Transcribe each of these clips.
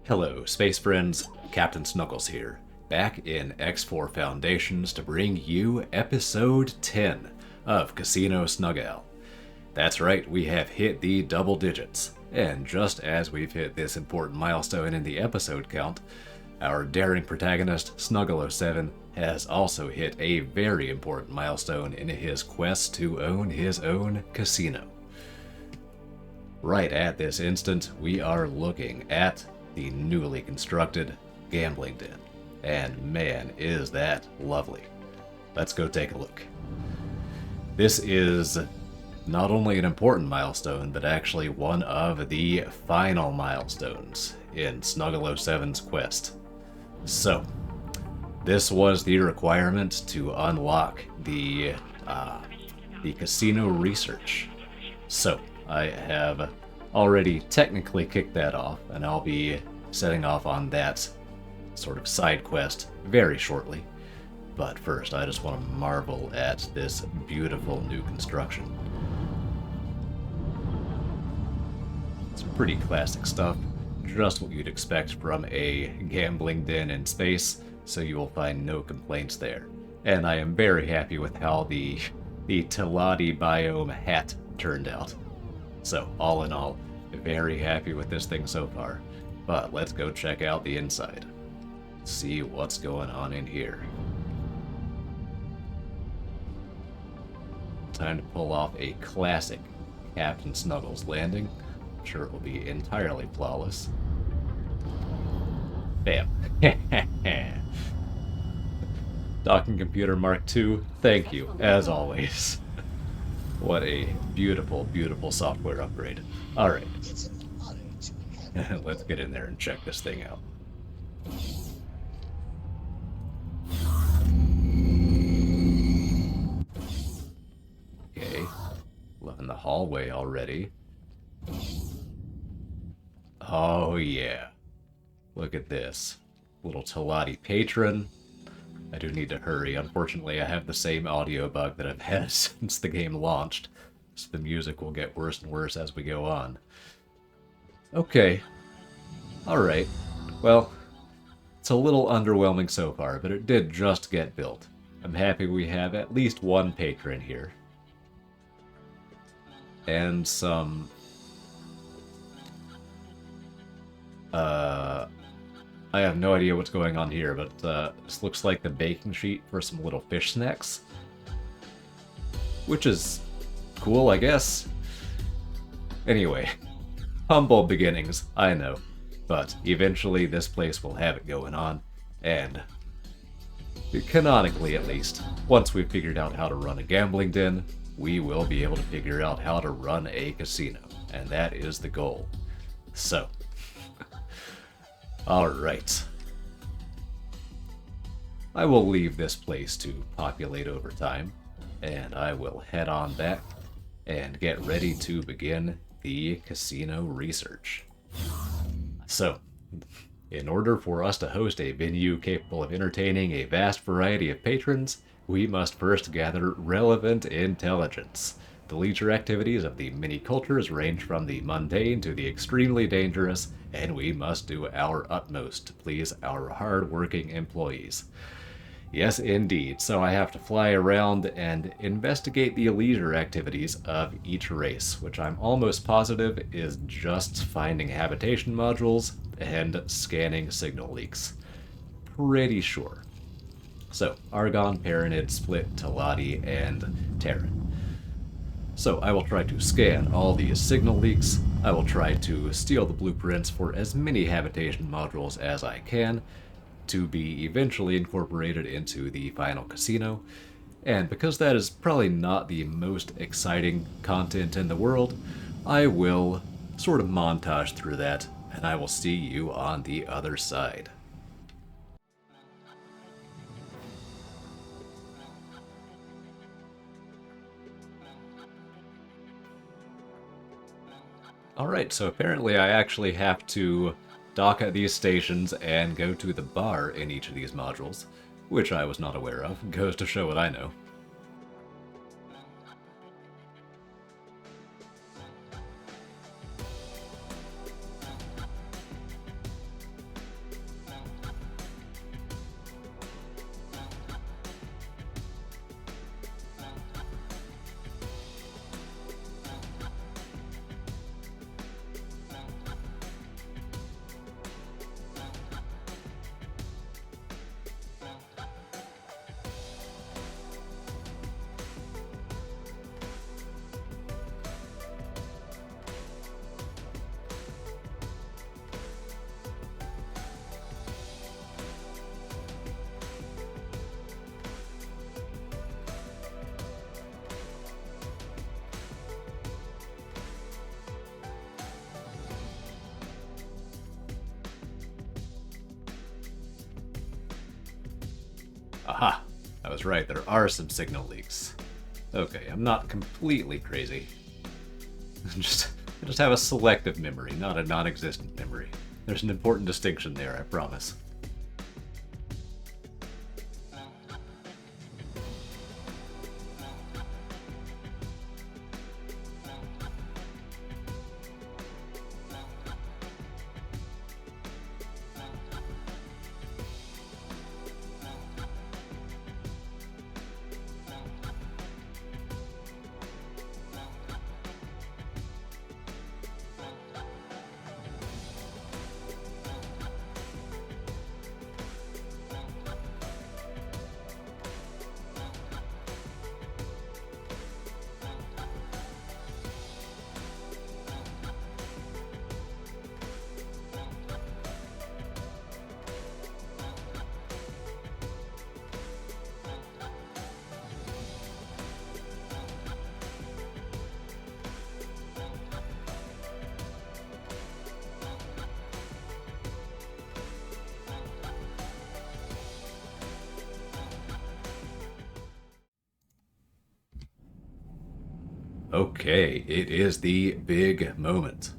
Hello, space friends. Captain Snuggles here, back in X4 Foundations to bring you episode 10 of Casino Snuggale. That's right, we have hit the double digits, and just as we've hit this important milestone in the episode count, our daring protagonist, Snuggle O'Seven, has also hit a very important milestone in his quest to own his own casino. Right at this instant, we are looking at the newly constructed gambling den. And man, is that lovely. Let's go take a look. This is not only an important milestone, but actually one of the final milestones in Snuggle O'Seven's quest. So, this was the requirement to unlock the casino research. So, I have already technically kicked that off, and I'll be setting off on that sort of side quest very shortly. But first, I just want to marvel at this beautiful new construction. It's pretty classic stuff, just what you'd expect from a gambling den in space, so you will find no complaints there. And I am very happy with how the Teladi biome hat turned out. So, all in all, very happy with this thing so far. But let's go check out the inside. See what's going on in here. Time to pull off a classic Captain Snuggles landing. I'm sure it will be entirely flawless. Bam. Docking computer Mark II, thank you, as always. What a beautiful, beautiful software upgrade. Alright. Let's get in there and check this thing out. Okay. Loving the hallway already. Oh yeah. Look at this. Little Teladi patron. I do need to hurry. Unfortunately, I have the same audio bug that I've had since the game launched, so the music will get worse and worse as we go on. Okay. Alright. Well, it's a little underwhelming so far, but it did just get built. I'm happy we have at least one patron here. And some... I have no idea what's going on here, but this looks like the baking sheet for some little fish snacks. Which is cool, I guess. Anyway, humble beginnings, I know. But eventually this place will have it going on, and canonically at least, once we've figured out how to run a gambling den, we will be able to figure out how to run a casino, and that is the goal. So, alright. I will leave this place to populate over time, and I will head on back and get ready to begin the casino research. So, in order for us to host a venue capable of entertaining a vast variety of patrons, we must first gather relevant intelligence. The leisure activities of the many cultures range from the mundane to the extremely dangerous, and we must do our utmost to please our hard-working employees. Yes, indeed, so I have to fly around and investigate the leisure activities of each race, which I'm almost positive is just finding habitation modules and scanning signal leaks. Pretty sure. So, Argon, Paranid, Split, Teladi, and Terran. So I will try to scan all these signal leaks. I will try to steal the blueprints for as many habitation modules as I can to be eventually incorporated into the final casino. And because that is probably not the most exciting content in the world, I will sort of montage through that, and I will see you on the other side. Alright, so apparently I actually have to dock at these stations and go to the bar in each of these modules, which I was not aware of. Goes to show what I know. Aha! I was right, there are some signal leaks. Okay, I'm not completely crazy. I just have a selective memory, not a non-existent memory. There's an important distinction there, I promise. Okay, it is the big moment.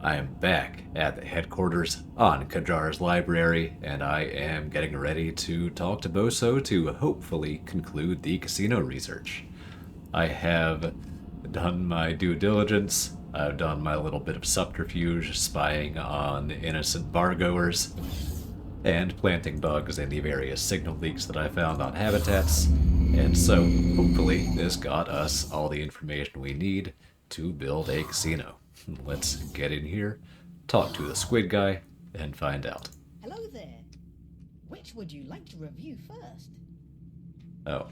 I am back at the headquarters on Kajar's library, and I am getting ready to talk to Boso to hopefully conclude the casino research. I have done my due diligence. I've done my little bit of subterfuge, spying on innocent bargoers, and planting bugs in the various signal leaks that I found on habitats. And so, hopefully, this got us all the information we need to build a casino. Let's get in here, talk to the squid guy, and find out. Hello there. Which would you like to review first? Oh.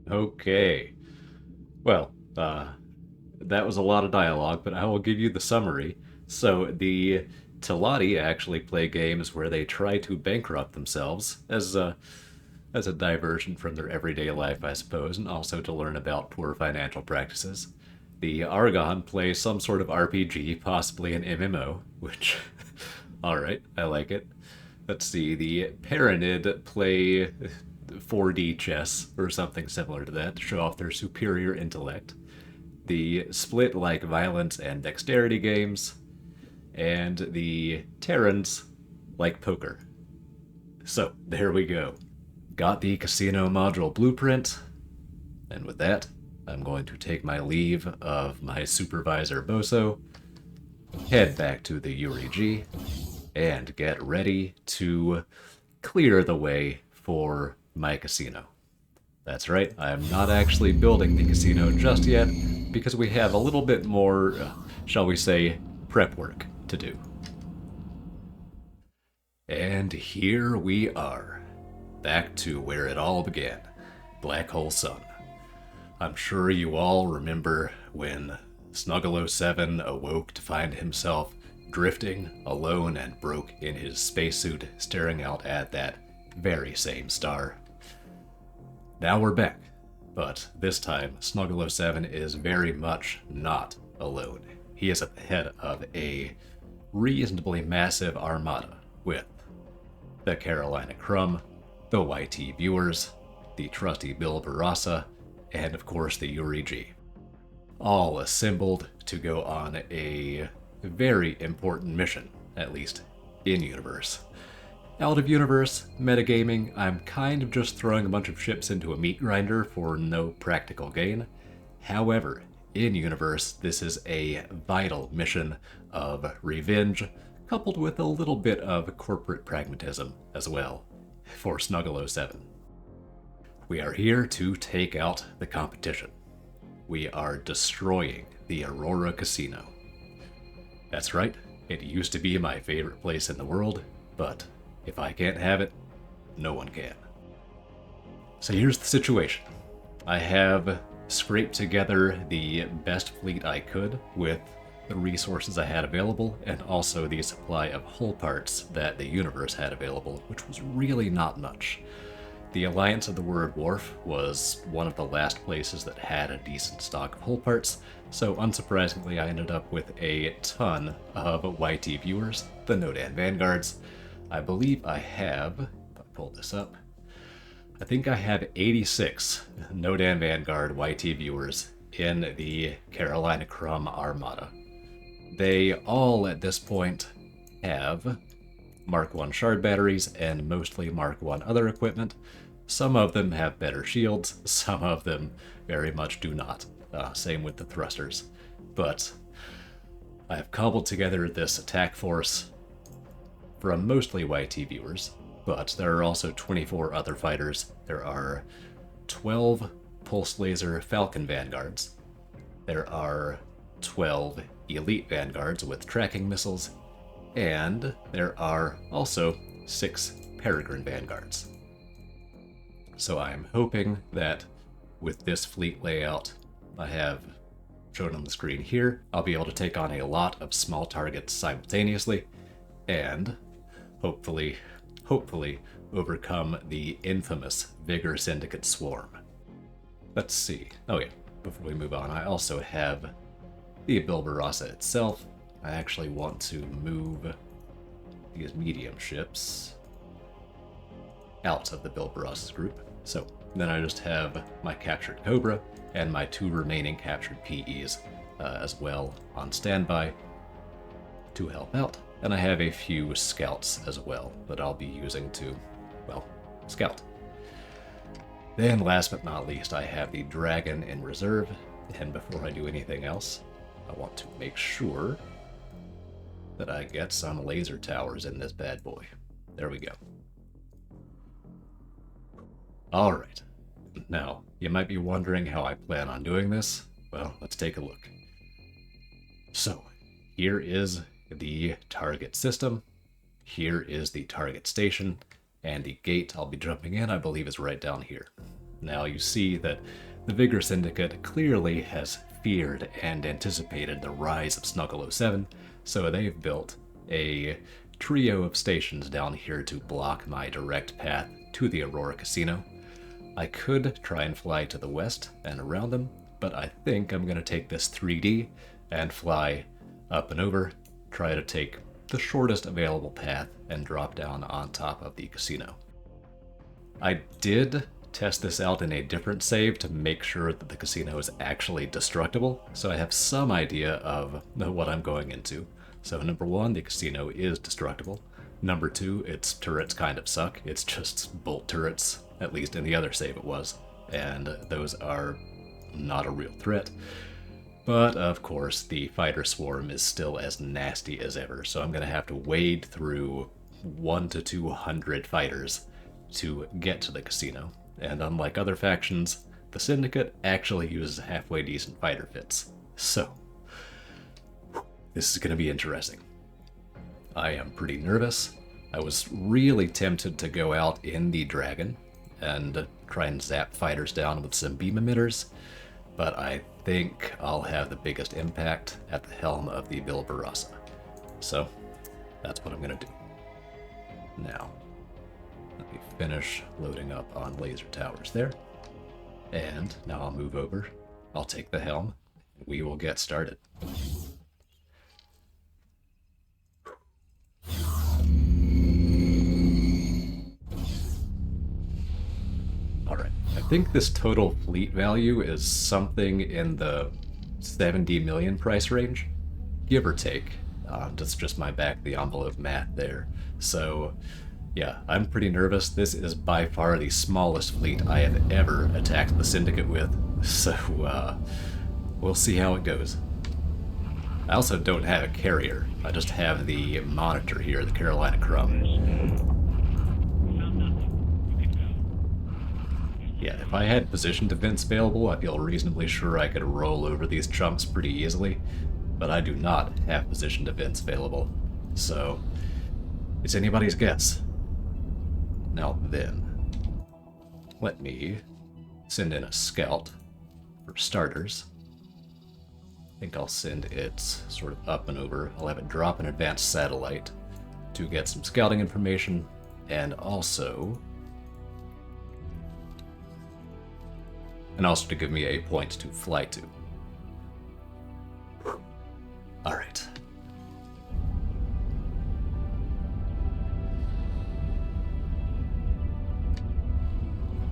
Okay. Well, that was a lot of dialogue, but I will give you the summary. So, the Telati actually play games where they try to bankrupt themselves as a diversion from their everyday life, I suppose, and also to learn about poor financial practices. The Argon play some sort of RPG, possibly an MMO, which, alright, I like it. Let's see, the Paranid play 4D chess, or something similar to that, to show off their superior intellect. The Split like violence and dexterity games, and the Terrans like poker. So, there we go. Got the casino module blueprint, and with that, I'm going to take my leave of my supervisor Boso, head back to the Yuri-G, and get ready to clear the way for my casino. That's right, I'm not actually building the casino just yet, because we have a little bit more, shall we say, prep work to do. And here we are, back to where it all began, Black Hole Sun. I'm sure you all remember when Snuggle O'Seven awoke to find himself drifting alone and broke in his spacesuit, staring out at that very same star. Now we're back, but this time Snuggle O'Seven is very much not alone. He is at the head of a reasonably massive armada with the Carolina Crumb, the YT Viewers, the trusty Bill Barassa, and of course the Yuri-G. All assembled to go on a very important mission, at least in-universe. Out of universe, metagaming, I'm kind of just throwing a bunch of ships into a meat grinder for no practical gain. However, in universe, this is a vital mission of revenge, coupled with a little bit of corporate pragmatism as well, for Snuggle O'Seven. We are here to take out the competition. We are destroying the Aurora Casino. That's right, it used to be my favorite place in the world, but if I can't have it, no one can. So here's the situation. I have scraped together the best fleet I could with the resources I had available, and also the supply of hull parts that the universe had available, which was really not much. The Alliance of the Word Wharf was one of the last places that had a decent stock of hull parts, so unsurprisingly I ended up with a ton of YT viewers, the Nodan Vanguards. I believe I have, if I pull this up, I think I have 86 Nodan Vanguard YT viewers in the Carolina Crumb Armada. They all at this point have Mark I shard batteries and mostly Mark I other equipment. Some of them have better shields, some of them very much do not. Same with the thrusters. But I have cobbled together this attack force from mostly YT viewers, but there are also 24 other fighters. There are 12 Pulse Laser Falcon Vanguards. There are 12 Elite Vanguards with tracking missiles, and there are also 6 Peregrine Vanguards. So I'm hoping that with this fleet layout I have shown on the screen here, I'll be able to take on a lot of small targets simultaneously, and hopefully overcome the infamous Vigor Syndicate Swarm. Let's see. Oh yeah, before we move on, I also have the Bilbarassa itself. I actually want to move these medium ships out of the Bilbarassa's group. So then I just have my captured Cobra and my 2 remaining captured PEs as well on standby to help out. And I have a few scouts as well that I'll be using to, well, scout. Then last but not least, I have the Dragon in reserve. And before I do anything else, I want to make sure that I get some laser towers in this bad boy. There we go. Alright. Now, you might be wondering how I plan on doing this. Well, let's take a look. So, here is the target system. Here is the target station. And the gate I'll be jumping in, I believe, is right down here. Now, you see that the Vigor Syndicate clearly has feared and anticipated the rise of Snuggle O'Seven, so they've built a trio of stations down here to block my direct path to the Aurora Casino. I could try and fly to the west and around them, but I think I'm going to take this 3D and fly up and over, try to take the shortest available path and drop down on top of the casino. I did test this out in a different save to make sure that the casino is actually destructible, so I have some idea of what I'm going into. So number 1, the casino is destructible. Number 2, its turrets kind of suck. It's just bolt turrets, at least in the other save it was, and those are not a real threat. But of course, the fighter swarm is still as nasty as ever, so I'm going to have to wade through 100 to 200 fighters to get to the casino. And unlike other factions, the Syndicate actually uses halfway decent fighter fits. So, this is going to be interesting. I am pretty nervous. I was really tempted to go out in the Dragon and try and zap fighters down with some beam emitters, but I think I'll have the biggest impact at the helm of the Bilbarassa. So, that's what I'm going to do. Now, let me finish loading up on laser towers there. And now I'll move over. I'll take the helm. We will get started. Alright, I think this total fleet value is something in the 70 million price range, give or take. That's just my back of the envelope math there. So, yeah, I'm pretty nervous. This is by far the smallest fleet I have ever attacked the Syndicate with, so we'll see how it goes. I also don't have a carrier. I just have the monitor here, the Carolina Crumb. Yeah, if I had position defense available, I feel reasonably sure I could roll over these chunks pretty easily, but I do not have position defense available, so it's anybody's guess. Now then, let me send in a scout for starters. I think I'll send it sort of up and over. I'll have it drop an advanced satellite to get some scouting information, and also and also to give me a point to fly to. Alright.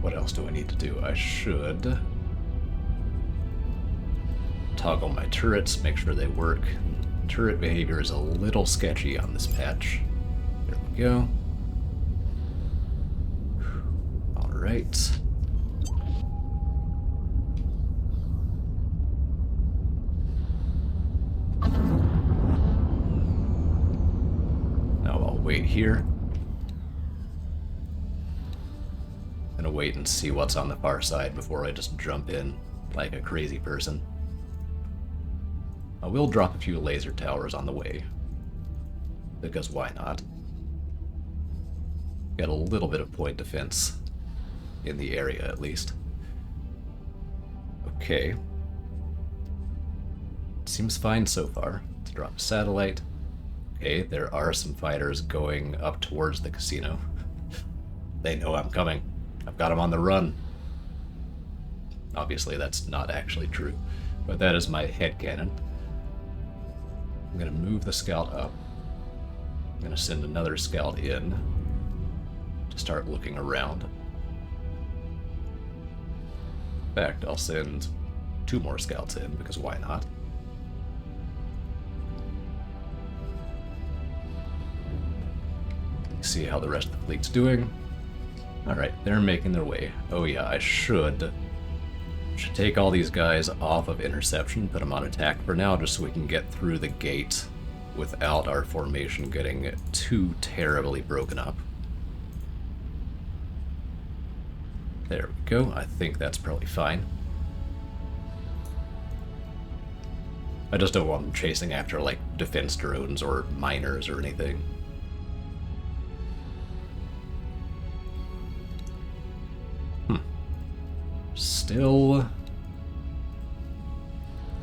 What else do I need to do? I should toggle my turrets, make sure they work. Turret behavior is a little sketchy on this patch. There we go. Alright. Now I'll wait here. Gonna wait and see what's on the far side before I just jump in like a crazy person. I will drop a few laser towers on the way, because why not? Got a little bit of point defense in the area, at least. Okay. Seems fine so far. Let's drop a satellite. Okay, there are some fighters going up towards the casino. They know I'm coming. I've got them on the run. Obviously, that's not actually true, but that is my headcanon. I'm going to move the scout up. I'm going to send another scout in to start looking around. In fact, I'll send 2 more scouts in, because why not? See how the rest of the fleet's doing. Alright, they're making their way. Oh yeah, I should take all these guys off of interception, put them on attack for now, just so we can get through the gate without our formation getting too terribly broken up. There we go. I think that's probably fine. I just don't want them chasing after, like, defense drones or miners or anything.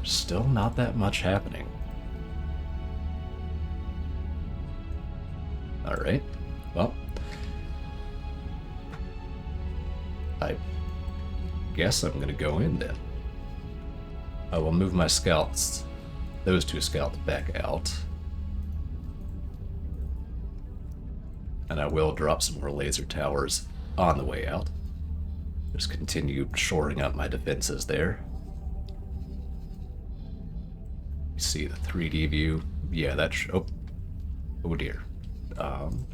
Still not that much happening. Alright, well, I guess I'm gonna go in then. I will move my scouts, those 2 scouts, back out. And I will drop some more laser towers on the way out. Just continue shoring up my defenses there. You see the 3D view. Yeah, that's... oh dear.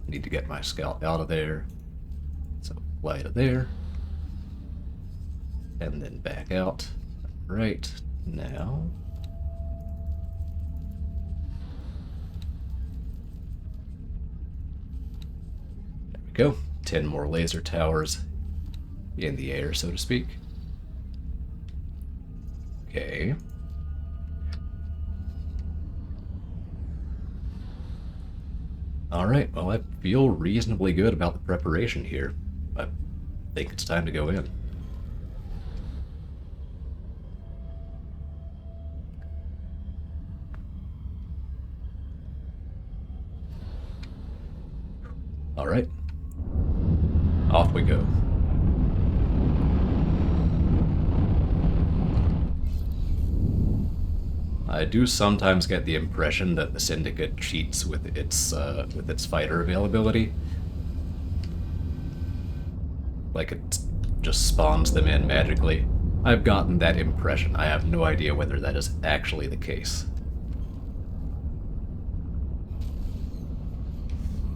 Need to get my scout out of there. So fly to there. And then back out. Right now. There we go. 10 more laser towers in the air, so to speak. Okay. Alright, well, I feel reasonably good about the preparation here. I think it's time to go in. Alright. Off we go. I do sometimes get the impression that the Syndicate cheats with its fighter availability. Like it just spawns them in magically. I've gotten that impression. I have no idea whether that is actually the case.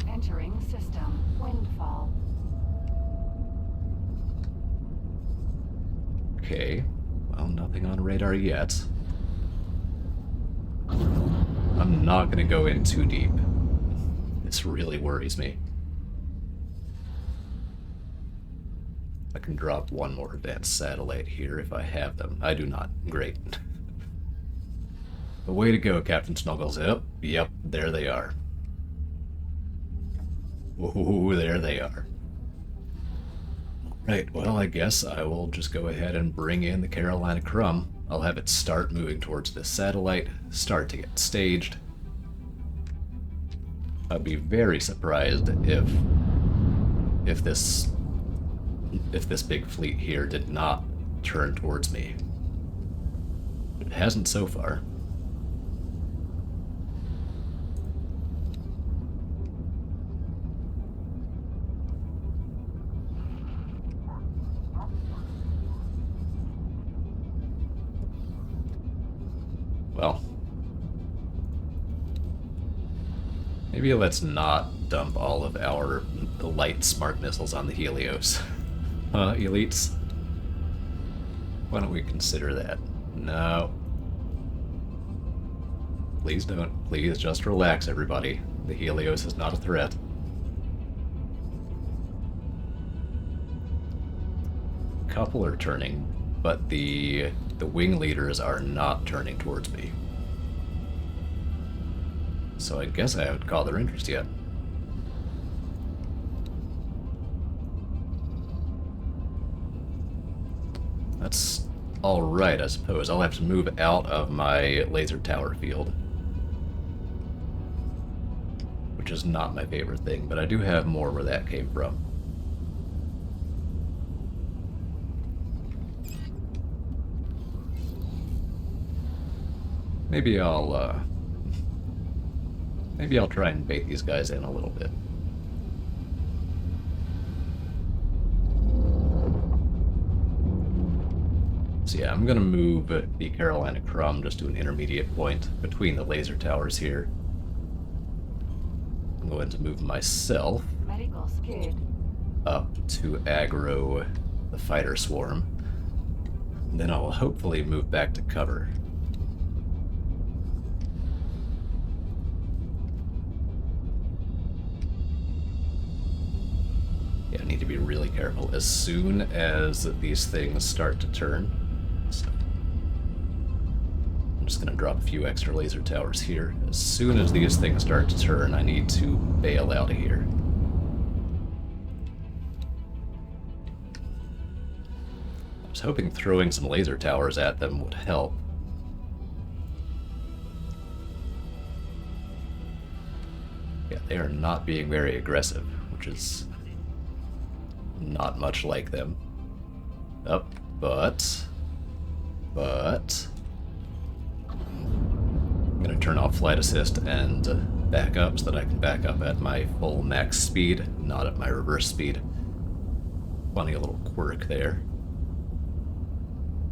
Entering system. Windfall. Okay. Well, nothing on radar yet. I'm not going to go in too deep. This really worries me. I can drop 1 more advanced satellite here if I have them. I do not. Great. But way to go, Captain Snuggles. Yep, there they are. Ooh, there they are. Right, well, I guess I will just go ahead and bring in the Carolina Crumb. I'll have it start moving towards this satellite, start to get staged. I'd be very surprised if this big fleet here did not turn towards me. It hasn't so far. Well, maybe let's not dump all of our light smart missiles on the Helios. Elites? Why don't we consider that? No. Please don't. Please just relax, everybody. The Helios is not a threat. A couple are turning, but the wing leaders are not turning towards me. So I guess I haven't caught their interest yet. That's alright, I suppose. I'll have to move out of my laser tower field. Which is not my favorite thing, but I do have more where that came from. Maybe I'll try and bait these guys in a little bit. So yeah, I'm gonna move the Carolina Crumb just to an intermediate point between the laser towers here. I'm going to move myself Medical skid. up to aggro the fighter swarm. And then I'll hopefully move back to cover. Yeah, I need to be really careful. As soon as these things start to turn, so I'm just going to drop a few extra laser towers here. As soon as these things start to turn, I need to bail out of here. I was hoping throwing some laser towers at them would help. Yeah, they are not being very aggressive, which is not much like them. Up, but I'm gonna turn off flight assist and back up so that I can back up at my full max speed, not at my reverse speed. Funny little quirk there.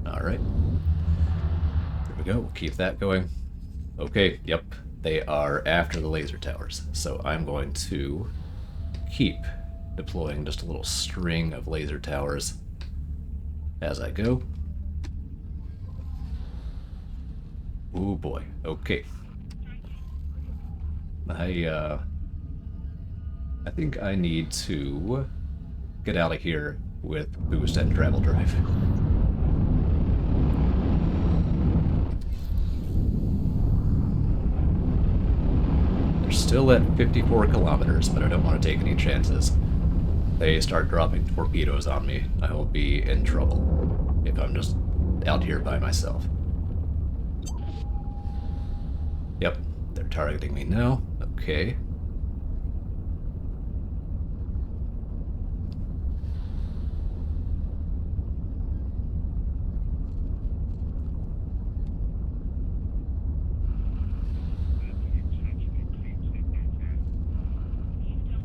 Alright. There we go, we'll keep that going. Okay, yep, they are after the laser towers, so I'm going to keep deploying just a little string of laser towers as I go. Oh boy, okay. I think I need to get out of here with boost and travel drive. They're still at 54 kilometers, but I don't want to take any chances. They start dropping torpedoes on me, I will be in trouble if I'm just out here by myself. Yep, they're targeting me now. Okay.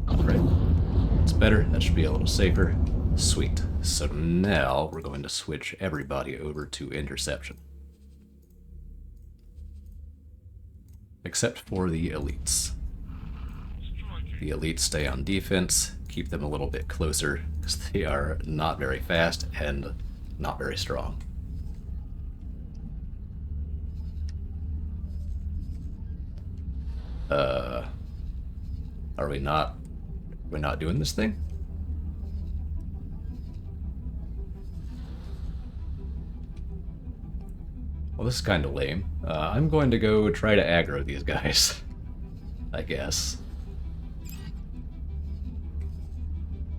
Alright. It's better. That should be a little safer. Sweet. So now we're going to switch everybody over to interception. Except for the elites. The elites stay on defense, keep them a little bit closer, because they are not very fast and not very strong. Are we not... We're not doing this thing? Well, this is kind of lame. I'm going to go try to aggro these guys, I guess.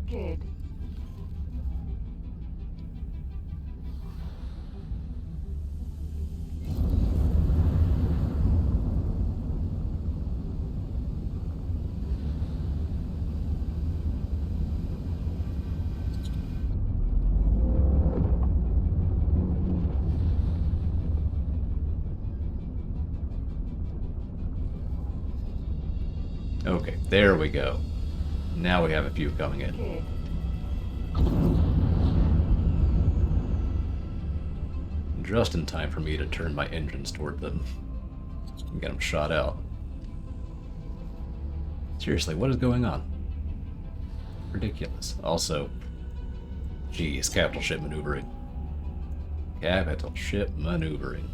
Good. Okay, there we go. Now we have a few coming in. Good. Just in time for me to turn my engines toward them and get them shot out. Seriously, what is going on? Ridiculous. Also, geez, capital ship maneuvering. Capital ship maneuvering.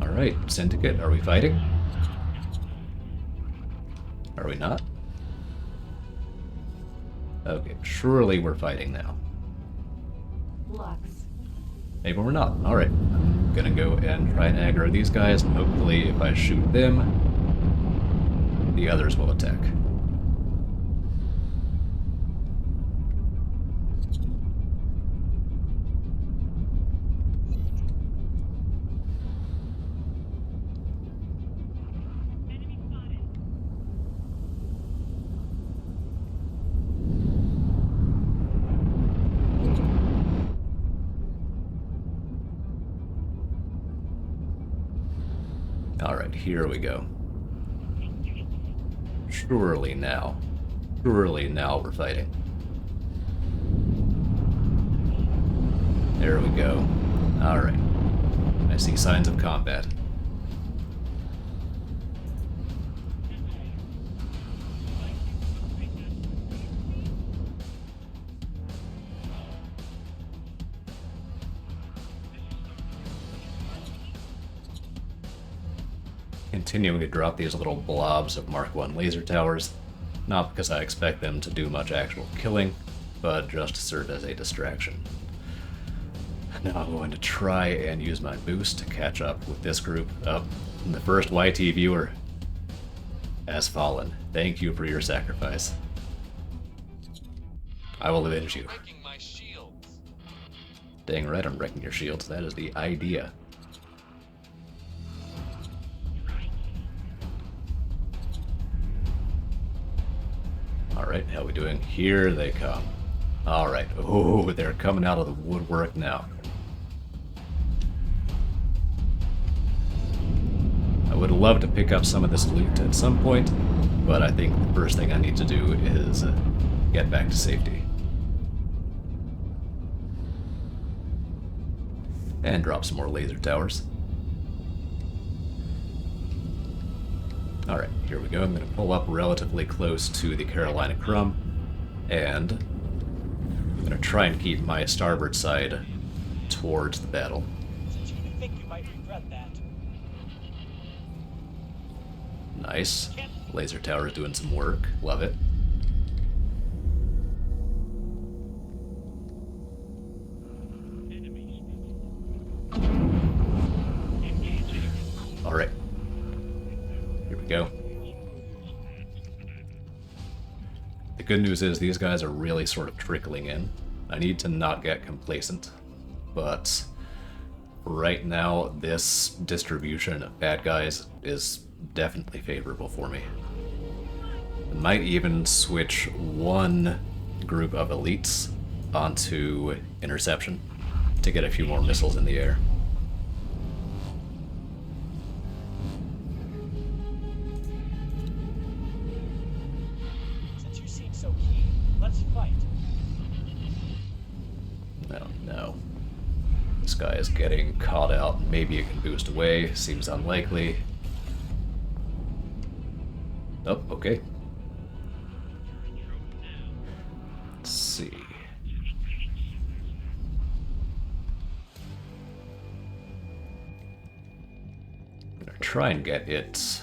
Alright, Syndicate, are we fighting? Are we not? Okay, surely we're fighting now. Lux. Maybe we're not. Alright, I'm gonna go and try and aggro these guys, and hopefully if I shoot them, the others will attack. Alright, here we go. Surely now we're fighting. There we go. Alright. I see signs of combat. Continuing to drop these little blobs of Mark I laser towers, not because I expect them to do much actual killing, but just to serve as a distraction. Now I'm going to try and use my boost to catch up with this group. Oh, and the first YT viewer has fallen. Thank you for your sacrifice. I will avenge you. Dang right I'm wrecking your shields. That is the idea. Alright, how we doing? Here they come. Alright. Oh, they're coming out of the woodwork now. I would love to pick up some of this loot at some point, but I think the first thing I need to do is get back to safety. And drop some more laser towers. Alright, here we go. I'm going to pull up relatively close to the Carolina Crumb, and I'm going to try and keep my starboard side towards the battle. Since you think you might regret that. Nice. Laser tower's doing some work. Love it. Alright. Here we go. The good news is these guys are really sort of trickling in. I need to not get complacent, but right now this distribution of bad guys is definitely favorable for me. I might even switch one group of elites onto interception to get a few more missiles in the air. Since you seem so keen, let's fight. No, no. This guy is getting caught out. Maybe it can boost away. Seems unlikely. Oh, okay. Let's see. I'm gonna try and get it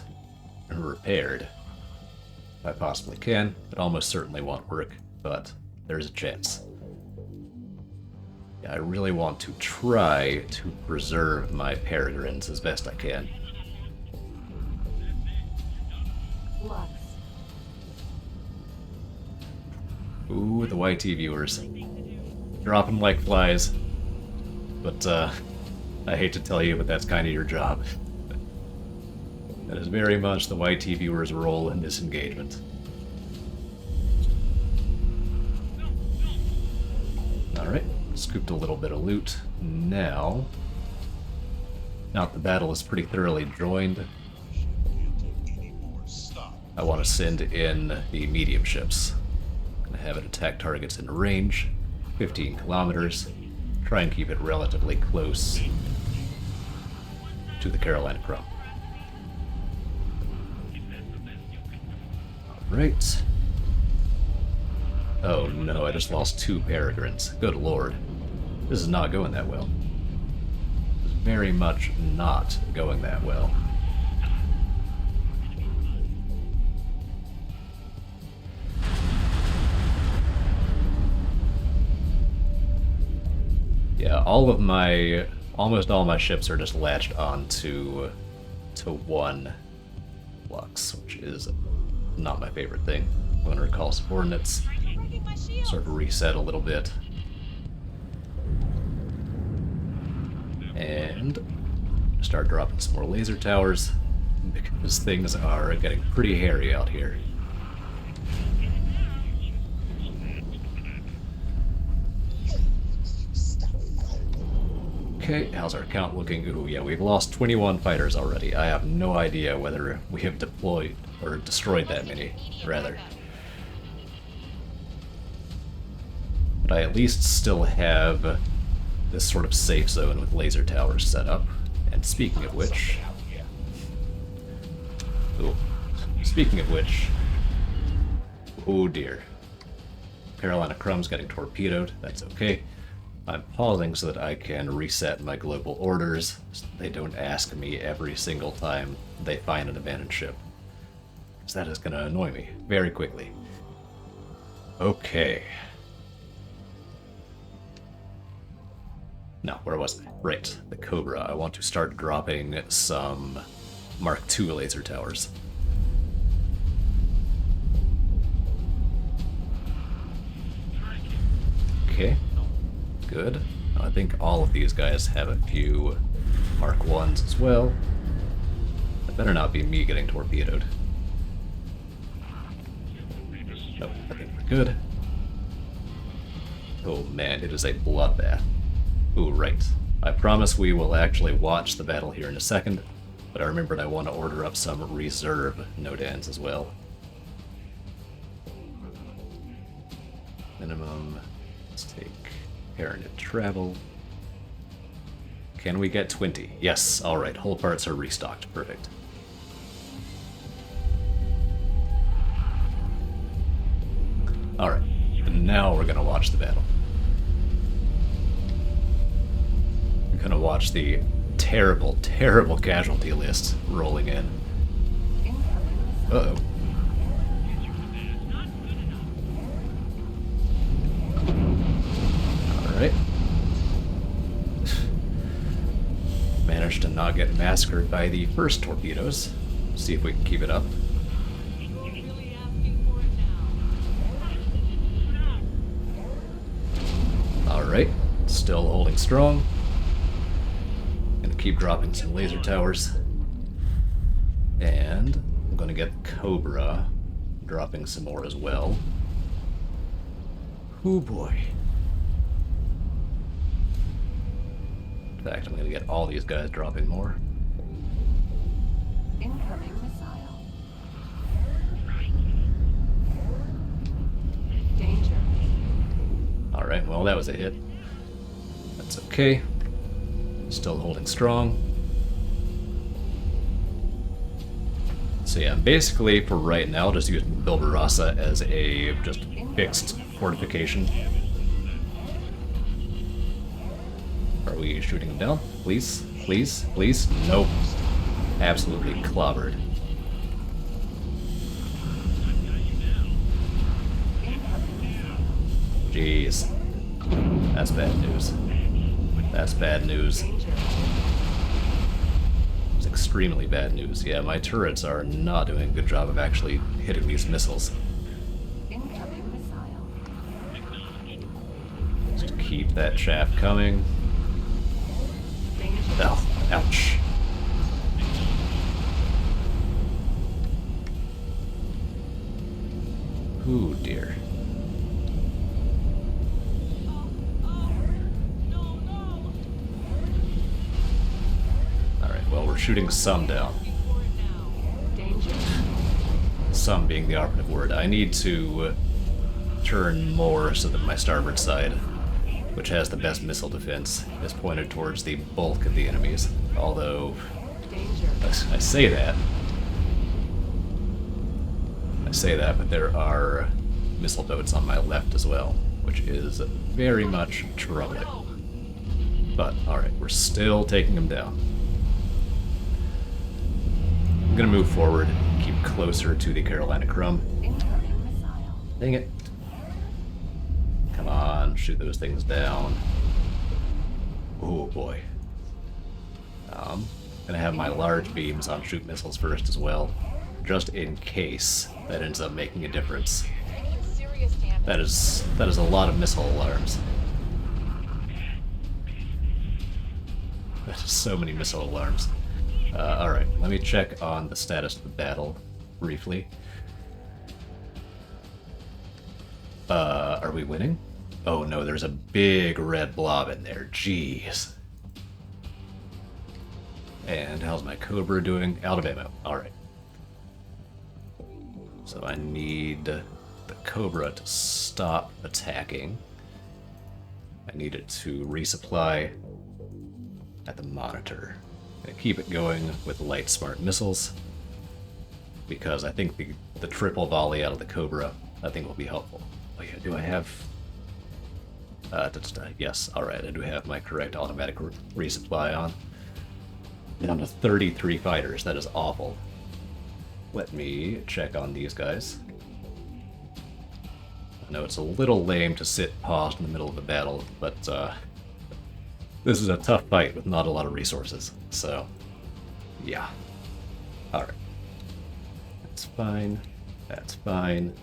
repaired. If I possibly can. It almost certainly won't work, but there's a chance. Yeah, I really want to try to preserve my peregrines as best I can. Lux. Ooh, the YT viewers. Dropping like flies. But, I hate to tell you, but that's kind of your job. That is very much the YT viewer's role in this engagement. Scooped a little bit of loot. Now that the battle is pretty thoroughly joined, I want to send in the medium ships. I'm going to have it attack targets in range, 15 kilometers. Try and keep it relatively close to the Carolina Crumb. Alright. Oh no, I just lost 2 peregrines. Good lord. This is not going that well. It's very much not going that well. Yeah, almost all my ships are just latched onto one flux, which is not my favorite thing. I'm going to recall subordinates, sort of reset a little bit, and start dropping some more laser towers because things are getting pretty hairy out here. Okay, how's our count looking? Ooh, yeah, we've lost 21 fighters already. I have no idea whether we have deployed or destroyed that many, rather. But I at least still have this sort of safe zone with laser towers set up. And speaking of which... Ooh. Speaking of which... Oh dear. Carolina Crumb's getting torpedoed. That's okay. I'm pausing so that I can reset my global orders so they don't ask me every single time they find an abandoned ship. Because that is going to annoy me very quickly. Okay. No, where was I? Right, the Cobra. I want to start dropping some Mark II laser towers. Okay. Good. I think all of these guys have a few Mark 1s as well. It better not be me getting torpedoed. Nope, I think we're good. Oh man, it is a bloodbath. Ooh, right. I promise we will actually watch the battle here in a second, but I remembered I want to order up some reserve Nodans as well. Minimum. Let's take Paranid Travel. Can we get 20? Yes, alright. Hull parts are restocked. Perfect. Alright, and now we're gonna watch the battle. We're gonna watch the terrible, terrible casualty list rolling in. Uh-oh. Alright. Managed to not get massacred by the first torpedoes. See if we can keep it up. Alright, still holding strong. Gonna keep dropping some laser towers. And I'm gonna get Cobra dropping some more as well. Oh boy. In fact, I'm gonna get all these guys dropping more. Incoming missile. Danger. Alright, well that was a hit. That's okay. Still holding strong. So yeah, basically for right now just using Bilbarassa as a just fixed fortification. Are we shooting them down? Please? Please? Please? Nope. Absolutely clobbered. Jeez. That's bad news. That's bad news. It's extremely bad news. Yeah, my turrets are not doing a good job of actually hitting these missiles. Incoming missile. Just keep that shaft coming. Oh, ouch. Ooh, dear. shooting some down. Danger. Some being the operative word. I need to turn more so that my starboard side, which has the best missile defense, is pointed towards the bulk of the enemies. Although, Danger. I say that, but there are missile boats on my left as well, which is very much troubling. But, alright, we're still taking them down. I'm gonna move forward, keep closer to the Carolina Crumb. Incoming missile. Dang it. Come on, shoot those things down. Oh boy. Gonna have my large beams on shoot missiles first as well, just in case that ends up making a difference. Serious damage. That is a lot of missile alarms. That is so many missile alarms. Alright, let me check on the status of the battle briefly. Are we winning? Oh no, there's a big red blob in there. Jeez. And how's my Cobra doing? Out of ammo. Alright. So I need the Cobra to stop attacking. I need it to resupply at the monitor. I'm gonna keep it going with light smart missiles, because I think the triple volley out of the Cobra, I think will be helpful. Oh yeah, do I have... yes, alright, I do have my correct automatic resupply on. Down to 33 fighters, that is awful. Let me check on these guys. I know it's a little lame to sit paused in the middle of the battle, but this is a tough fight with not a lot of resources, so yeah. Alright. That's fine. That's fine.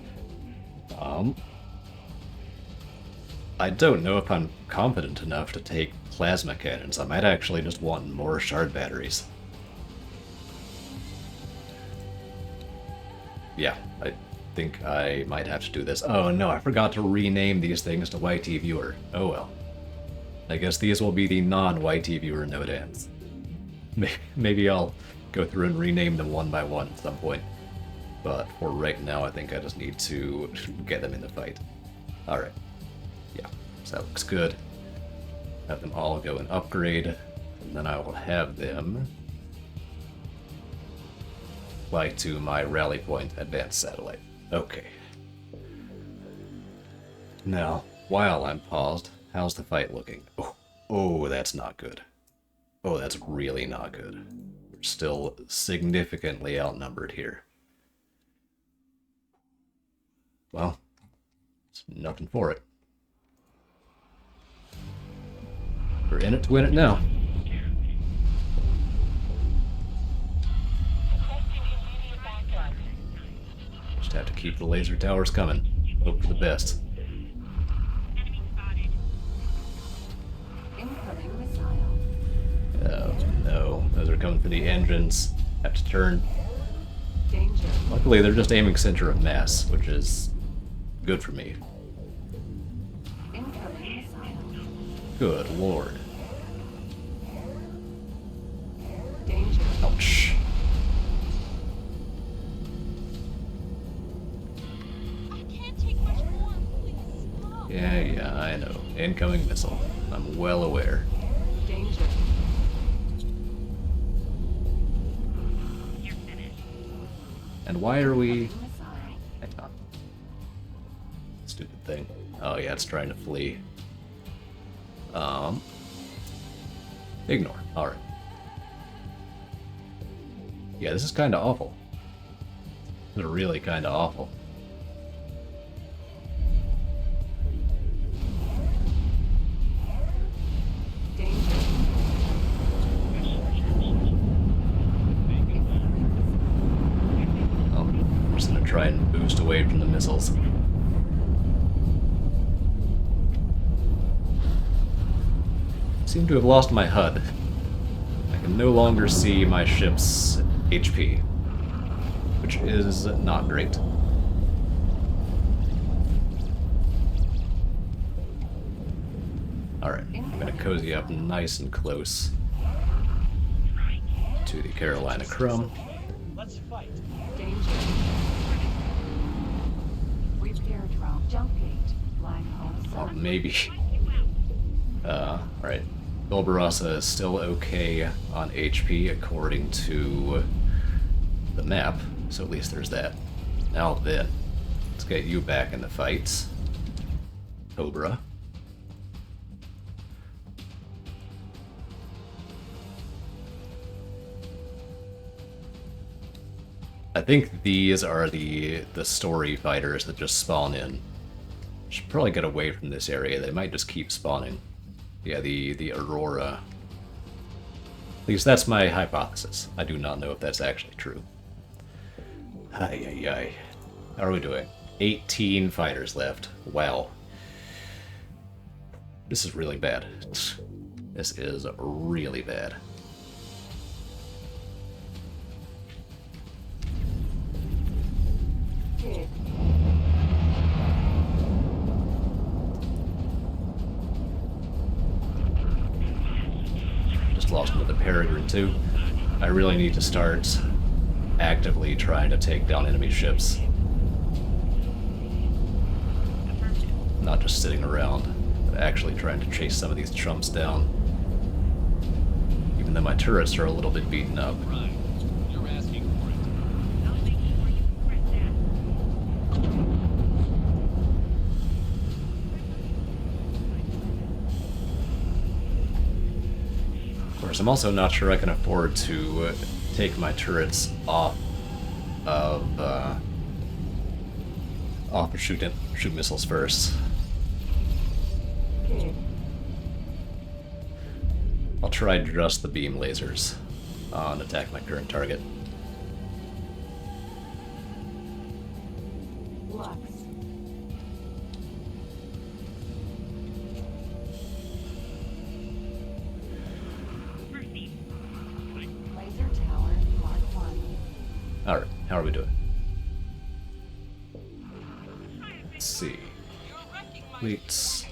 I don't know if I'm confident enough to take plasma cannons. I might actually just want more shard batteries. Yeah, I think I might have to do this. Oh no, I forgot to rename these things to YT Viewer. Oh well. I guess these will be the non-YT Viewer Nodans. Maybe I'll go through and rename them one by one at some point. But for right now, I think I just need to get them in the fight. Alright. Yeah, so that looks good. Have them all go and upgrade, and then I will have them fly to my rally point advanced satellite. Okay. Now, while I'm paused, how's the fight looking? Oh, that's not good. Oh, that's really not good. We're still significantly outnumbered here. Well, there's nothing for it. We're in it to win it now. Just have to keep the laser towers coming. Hope for the best. Incoming missile. Oh no, those are coming for the engines. Have to turn. Danger. Luckily, they're just aiming center of mass, which is good for me. Incoming missile. Good lord. Danger. Ouch. I can't take much more. Please stop. Yeah, I know. Incoming missile. I'm well aware. Danger. And why are we... Missile. Hang on. Stupid thing. Oh yeah, it's trying to flee. Ignore. Alright. Yeah, this is kinda awful. This is really kinda awful. Danger. Oh, I'm just gonna try and boost away from the missiles. Seem to have lost my HUD. I can no longer see my ship's HP, which is not great. Alright, I'm gonna cozy up nice and close. to the Carolina Crumb. Let's fight. Danger. Repair drone. Jump gate. Flying home. Oh, maybe. Alright. Barbarossa is still okay on HP according to the map, so at least there's that. Now then, let's get you back in the fights. Cobra. I think these are the story fighters that just spawn in. Should probably get away from this area. They might just keep spawning. Yeah, the Aurora. At least that's my hypothesis. I do not know if that's actually true. Ay, ay, ay. How are we doing? 18 fighters left. Wow. This is really bad. This is really bad. Dig. Just lost another Peregrine too. I really need to start actively trying to take down enemy ships. Not just sitting around, but actually trying to chase some of these chumps down. Even though my turrets are a little bit beaten up. Right. You're asking for it. I'll make sure you regret that. Of course, I'm also not sure I can afford to take my turrets off of shoot missiles first. Dig. I'll try just the beam lasers and attack my current target. Lux. Laser tower. Mark 1. Alright, how are we doing? Let's see. Fleets.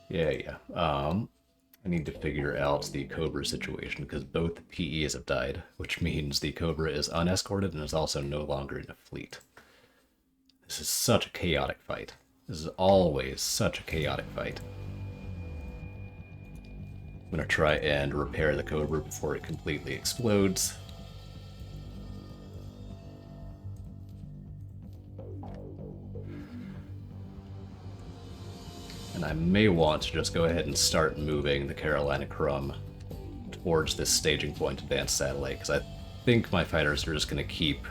Yeah. I need to figure out the Cobra situation because both PEs have died, which means the Cobra is unescorted and is also no longer in a fleet. This is such a chaotic fight. This is always such a chaotic fight. I'm gonna try and repair the Cobra before it completely explodes. And I may want to just go ahead and start moving the Carolina Crumb towards this staging point advanced satellite, because I think my fighters are just going to keep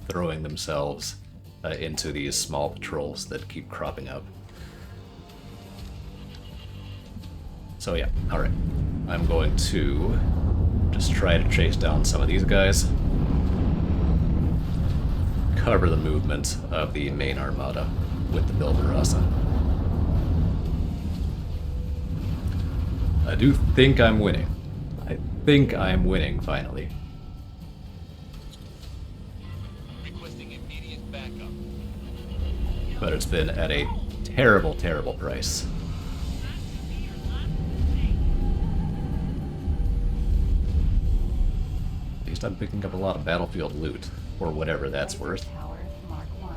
throwing themselves into these small patrols that keep cropping up. So yeah, alright. I'm going to just try to chase down some of these guys. Cover the movement of the main armada with the Barbarossa. I do think I'm winning. I think I'm winning, finally. Requesting immediate backup. But it's been at a terrible, terrible price. At least I'm picking up a lot of battlefield loot, or whatever that's worth. Tower. Mark 1.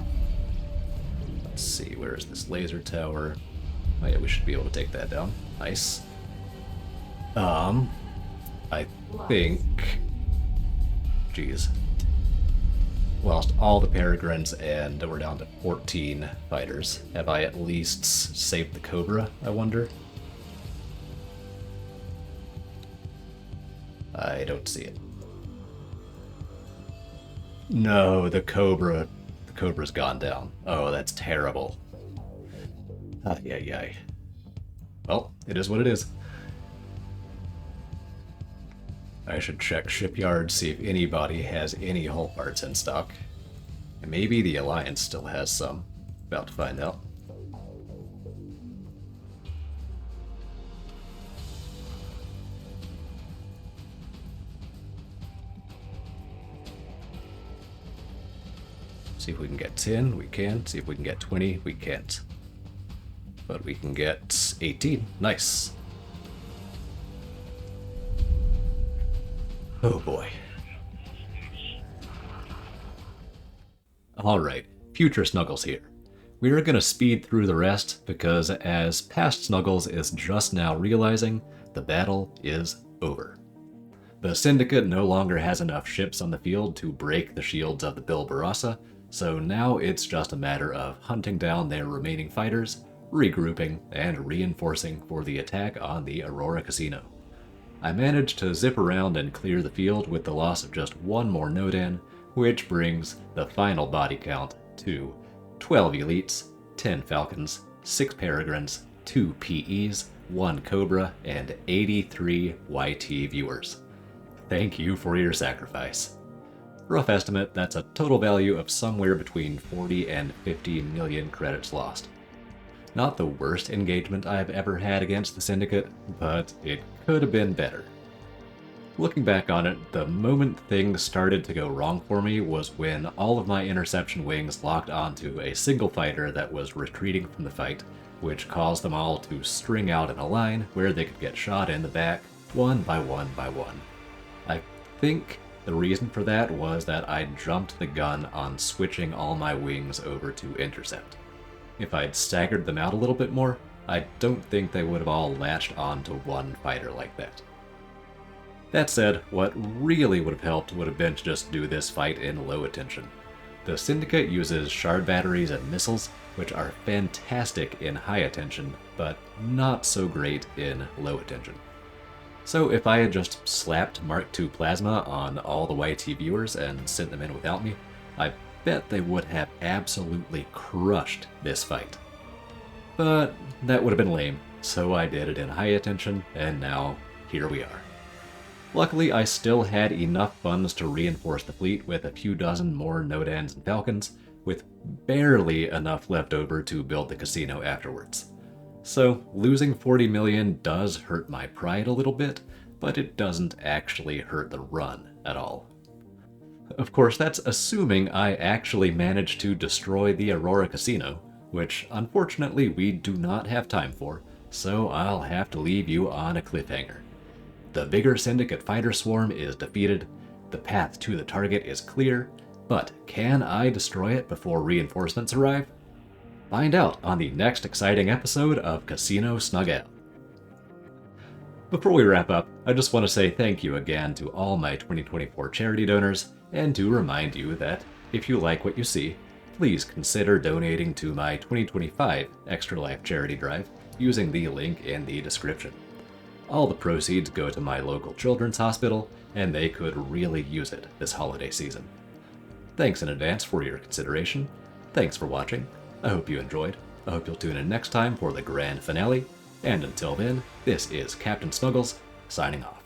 Let's see, where is this laser tower? Oh yeah, we should be able to take that down. Nice. I think... Jeez. Lost all the Peregrines and we're down to 14 fighters. Have I at least saved the Cobra, I wonder? I don't see it. No, the Cobra's gone down. Oh, that's terrible. Ay. Well, it is what it is. I should check shipyards, see if anybody has any hull parts in stock. And maybe the Alliance still has some. About to find out. See if we can get 10, we can. See if we can get 20, we can't. But we can get 18, nice. Oh boy. Alright, future Snuggles here. We are going to speed through the rest because, as past Snuggles is just now realizing, the battle is over. The Syndicate no longer has enough ships on the field to break the shields of the Bilbarassa, so now it's just a matter of hunting down their remaining fighters, regrouping, and reinforcing for the attack on the Aurora Casino. I managed to zip around and clear the field with the loss of just one more Nodan, which brings the final body count to 12 elites, 10 falcons, 6 peregrines, 2 PEs, 1 Cobra, and 83 YT viewers. Thank you for your sacrifice. Rough estimate, that's a total value of somewhere between 40 and 50 million credits lost. Not the worst engagement I've ever had against the Syndicate, but it could have been better. Looking back on it, the moment things started to go wrong for me was when all of my interception wings locked onto a single fighter that was retreating from the fight, which caused them all to string out in a line where they could get shot in the back, one by one by one. I think the reason for that was that I jumped the gun on switching all my wings over to intercept. If I'd staggered them out a little bit more, I don't think they would have all latched onto one fighter like that. That said, what really would have helped would have been to just do this fight in low attention. The Syndicate uses shard batteries and missiles, which are fantastic in high attention, but not so great in low attention. So if I had just slapped Mark II Plasma on all the YT viewers and sent them in without me, I bet they would have absolutely crushed this fight. But that would have been lame, so I did it in high attention, and now here we are. Luckily, I still had enough funds to reinforce the fleet with a few dozen more Nodans and Falcons, with barely enough left over to build the casino afterwards. So, losing 40 million does hurt my pride a little bit, but it doesn't actually hurt the run at all. Of course, that's assuming I actually manage to destroy the Aurora Casino, which unfortunately we do not have time for, so I'll have to leave you on a cliffhanger. The bigger Syndicate fighter swarm is defeated, the path to the target is clear, but can I destroy it before reinforcements arrive? Find out on the next exciting episode of Casino Snuggale. Before we wrap up, I just want to say thank you again to all my 2024 charity donors, and to remind you that if you like what you see, please consider donating to my 2025 Extra Life charity drive using the link in the description. All the proceeds go to my local children's hospital, and they could really use it this holiday season. Thanks in advance for your consideration. Thanks for watching. I hope you enjoyed. I hope you'll tune in next time for the grand finale. And until then, this is Captain Snuggles, signing off.